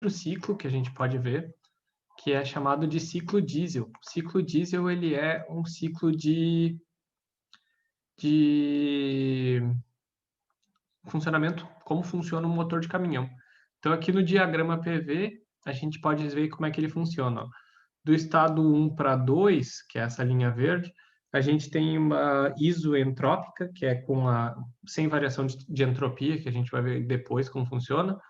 ciclo que a gente pode ver, que é chamado de ciclo diesel. O ciclo diesel, ele é um ciclo de funcionamento, como funciona um motor de caminhão. Então, aqui no diagrama PV, a gente pode ver como é que ele funciona. Do estado 1 para 2, que é essa linha verde, a gente tem uma isoentrópica, que é sem variação de entropia, que a gente vai ver depois como funciona,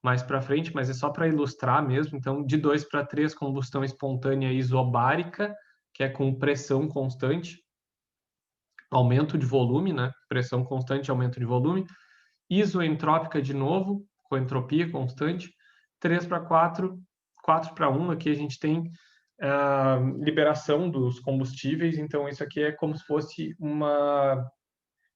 mais para frente, mas é só para ilustrar mesmo. Então, de 2 para 3, combustão espontânea isobárica, que é com pressão constante, aumento de volume, né? Pressão constante, aumento de volume. Isoentrópica de novo, com entropia constante. 3 para 4, 4 para 1, aqui a gente tem liberação dos combustíveis, então isso aqui é como se fosse uma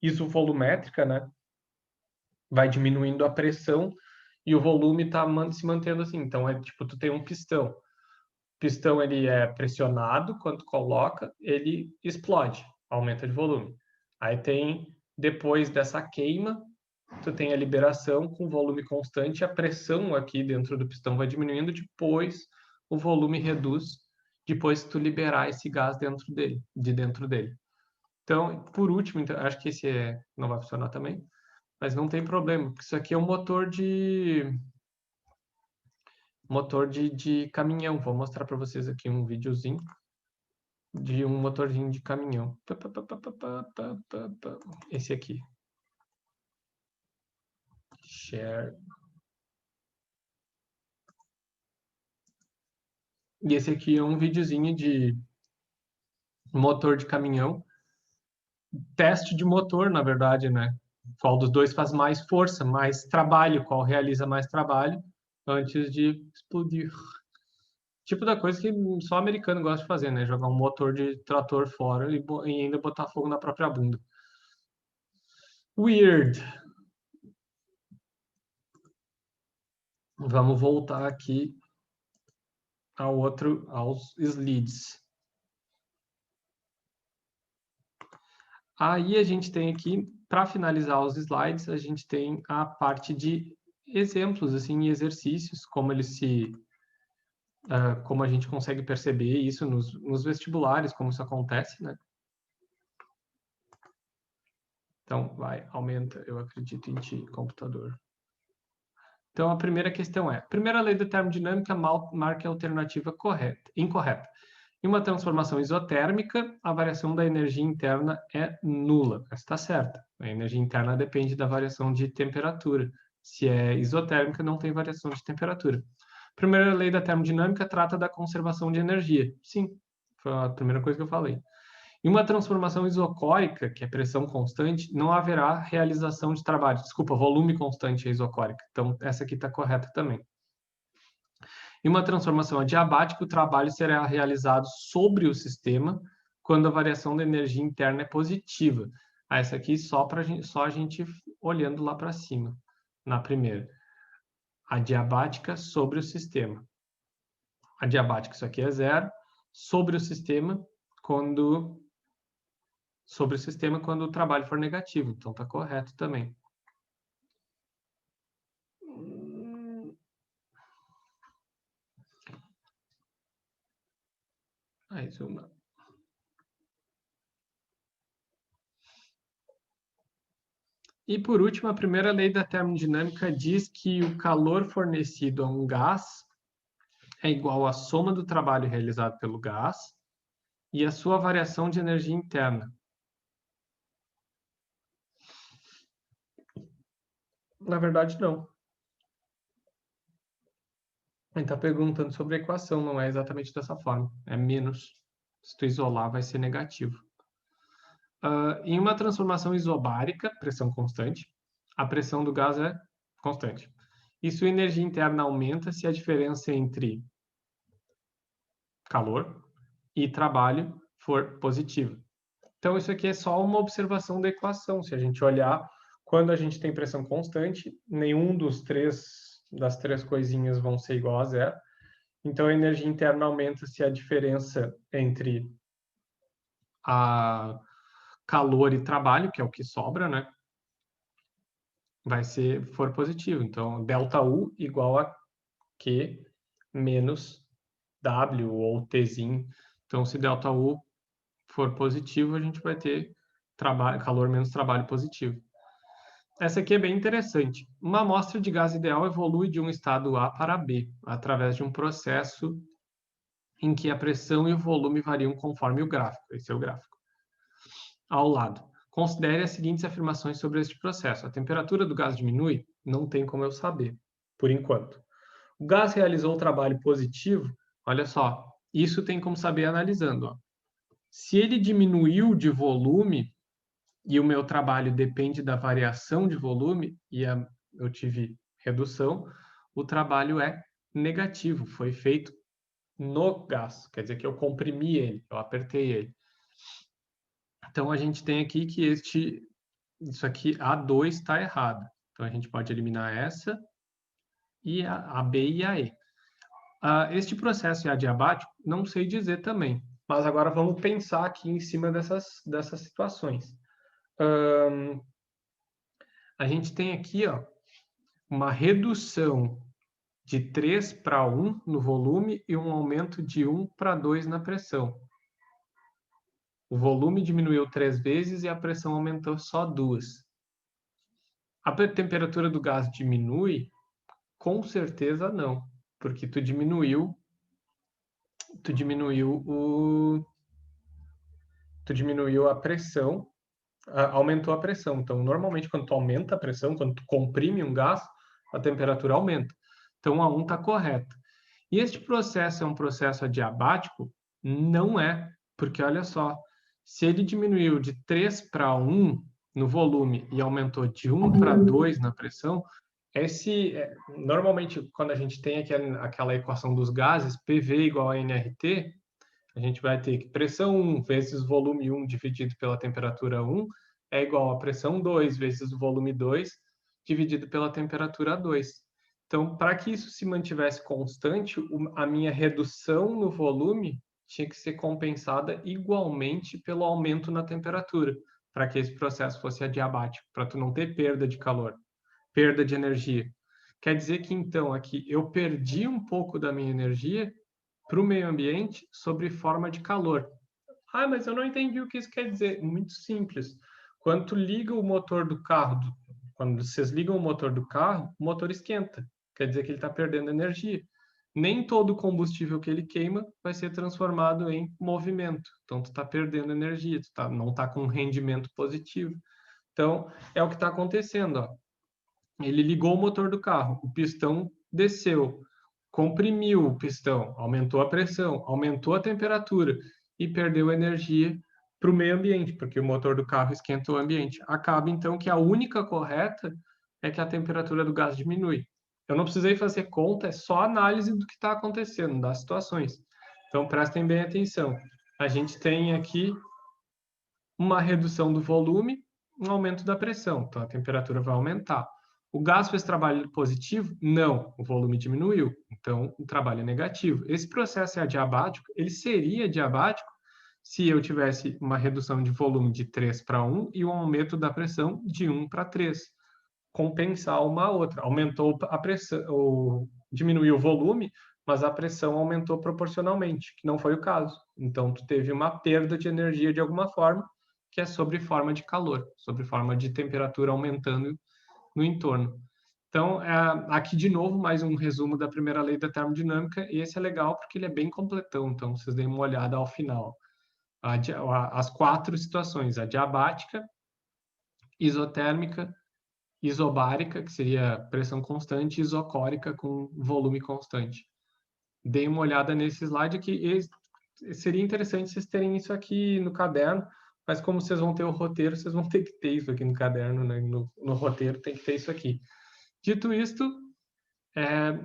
isovolumétrica, né? Vai diminuindo a pressão e o volume está se mantendo assim. Então, é tipo, tu tem um pistão. O pistão, ele é pressionado, quando coloca, ele explode, aumenta de volume. Aí tem, depois dessa queima, tu tem a liberação com volume constante, a pressão aqui dentro do pistão vai diminuindo, depois o volume reduz, depois que tu liberar esse gás de dentro dele. Então, por último, então, acho que esse não vai funcionar também, mas não tem problema, porque isso aqui é um motor de caminhão. Vou mostrar para vocês aqui um videozinho de um motorzinho de caminhão. Esse aqui. Share. E esse aqui é um videozinho de motor de caminhão. Teste de motor, na verdade, né? Qual dos dois faz mais força, mais trabalho, qual realiza mais trabalho antes de explodir. Tipo da coisa que só americano gosta de fazer, né? Jogar um motor de trator fora e ainda botar fogo na própria bunda. Weird. Vamos voltar aqui aos slides. Aí a gente tem aqui, para finalizar os slides, a gente tem a parte de exemplos, assim, exercícios, como como a gente consegue perceber isso nos vestibulares, como isso acontece, né? Então, aumenta, eu acredito em ti, computador. Então, a primeira questão é, primeira lei da termodinâmica marca a alternativa incorreta. Em uma transformação isotérmica, a variação da energia interna é nula. Essa está certa. A energia interna depende da variação de temperatura. Se é isotérmica, não tem variação de temperatura. Primeira lei da termodinâmica trata da conservação de energia. Sim, foi a primeira coisa que eu falei. Em uma transformação isocórica, que é pressão constante, não haverá realização de trabalho. Desculpa, volume constante é isocórica. Então, essa aqui está correta também. Em uma transformação adiabática, o trabalho será realizado sobre o sistema quando a variação da energia interna é positiva. Essa aqui só a gente olhando lá para cima, na primeira. Adiabática sobre o sistema. Adiabática, isso aqui é zero. Sobre o sistema, quando o trabalho for negativo. Então, está correto também. Mais uma. E, por último, a primeira lei da termodinâmica diz que o calor fornecido a um gás é igual à soma do trabalho realizado pelo gás e a sua variação de energia interna. Na verdade, não. Ele está perguntando sobre a equação, não é exatamente dessa forma. É menos. Se tu isolar, vai ser negativo. Em uma transformação isobárica, pressão constante, a pressão do gás é constante. E sua energia interna aumenta se a diferença entre calor e trabalho for positiva. Então, isso aqui é só uma observação da equação. Se a gente olhar, quando a gente tem pressão constante, nenhum das três coisinhas vão ser igual a zero. Então, a energia interna aumenta se a diferença entre a calor e trabalho, que é o que sobra, né? For positivo. Então, ΔU igual a Q menos W ou Tzinho. Então, se ΔU for positivo, a gente vai ter calor menos trabalho positivo. Essa aqui é bem interessante. Uma amostra de gás ideal evolui de um estado A para B, através de um processo em que a pressão e o volume variam conforme o gráfico. Esse é o gráfico. Ao lado, considere as seguintes afirmações sobre este processo. A temperatura do gás diminui? Não tem como eu saber, por enquanto. O gás realizou o trabalho positivo? Olha só, isso tem como saber analisando. Ó. Se ele diminuiu de volume, e o meu trabalho depende da variação de volume, e eu tive redução, o trabalho é negativo, foi feito no gás, quer dizer que eu comprimi ele, eu apertei ele. Então, a gente tem aqui que isso aqui, A2 está errado. Então, a gente pode eliminar essa, e a B e a E. Este processo é adiabático? Não sei dizer também, mas agora vamos pensar aqui em cima dessas situações. A gente tem aqui ó, uma redução de 3 para 1 no volume e um aumento de 1 para 2 na pressão. O volume diminuiu 3 vezes e a pressão aumentou só 2. A temperatura do gás diminui? Com certeza não, porque tu diminuiu a pressão, aumentou a pressão. Então, normalmente, quando tu aumenta a pressão, quando tu comprime um gás, a temperatura aumenta. Então, a 1 está correta. E este processo é um processo adiabático? Não é, porque olha só, se ele diminuiu de 3 para 1 no volume e aumentou de 1 para 2 na pressão, normalmente, quando a gente tem aquela equação dos gases, PV igual a nRT, a gente vai ter que pressão 1 vezes volume 1 dividido pela temperatura 1 é igual a pressão 2 vezes o volume 2 dividido pela temperatura 2. Então, para que isso se mantivesse constante, a minha redução no volume tinha que ser compensada igualmente pelo aumento na temperatura, para que esse processo fosse adiabático, para tu não ter perda de calor, perda de energia. Quer dizer que, então, aqui eu perdi um pouco da minha energia para o meio ambiente sob forma de calor. Ah, mas eu não entendi o que isso quer dizer. Muito simples. Quando tu liga o motor do carro, quando vocês ligam o motor do carro, o motor esquenta. Quer dizer que ele está perdendo energia. Nem todo combustível que ele queima vai ser transformado em movimento. Então, tu está perdendo energia, não está com um rendimento positivo. Então, é o que está acontecendo. Ó. Ele ligou o motor do carro, o pistão desceu, comprimiu o pistão, aumentou a pressão, aumentou a temperatura e perdeu energia para o meio ambiente, porque o motor do carro esquenta o ambiente. Acaba, então, que a única correta é que a temperatura do gás diminui. Eu não precisei fazer conta, é só análise do que está acontecendo, das situações. Então, prestem bem atenção. A gente tem aqui uma redução do volume, um aumento da pressão. Então, a temperatura vai aumentar. O gás fez trabalho positivo? Não, o volume diminuiu. Então, o trabalho é negativo. Esse processo é adiabático? Ele seria adiabático se eu tivesse uma redução de volume de 3 para 1 e um aumento da pressão de 1 para 3. Compensar uma a outra. Aumentou a pressão, diminuiu o volume, mas a pressão aumentou proporcionalmente, que não foi o caso. Então, tu teve uma perda de energia de alguma forma, que é sob forma de calor, sob forma de temperatura aumentando no entorno. Então, aqui de novo, mais um resumo da primeira lei da termodinâmica, e esse é legal porque ele é bem completão, então vocês deem uma olhada ao final. As 4 situações, a diabática, isotérmica, isobárica, que seria pressão constante, e isocórica, com volume constante. Deem uma olhada nesse slide aqui, seria interessante vocês terem isso aqui no caderno, mas como vocês vão ter o roteiro, vocês vão ter que ter isso aqui no caderno, né? No roteiro tem que ter isso aqui. Dito isto,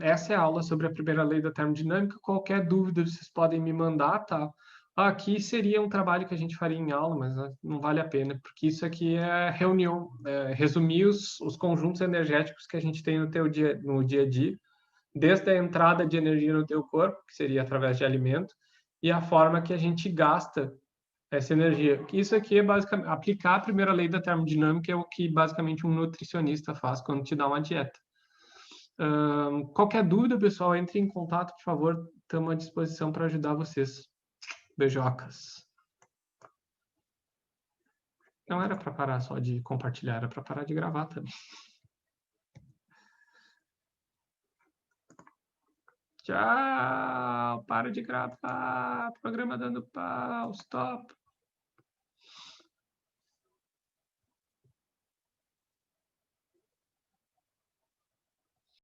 essa é a aula sobre a primeira lei da termodinâmica. Qualquer dúvida vocês podem me mandar, tá? Aqui seria um trabalho que a gente faria em aula, mas não vale a pena, porque isso aqui é reunião, resumir os conjuntos energéticos que a gente tem no dia a dia, desde a entrada de energia no teu corpo, que seria através de alimento, e a forma que a gente gasta essa energia. Isso aqui é basicamente aplicar a primeira lei da termodinâmica, é o que basicamente um nutricionista faz quando te dá uma dieta. Qualquer dúvida, pessoal, entre em contato, por favor. Estamos à disposição para ajudar vocês. Beijocas. Não era para parar só de compartilhar, era para parar de gravar também. Tchau! Para de gravar. Programa dando pau. Stop.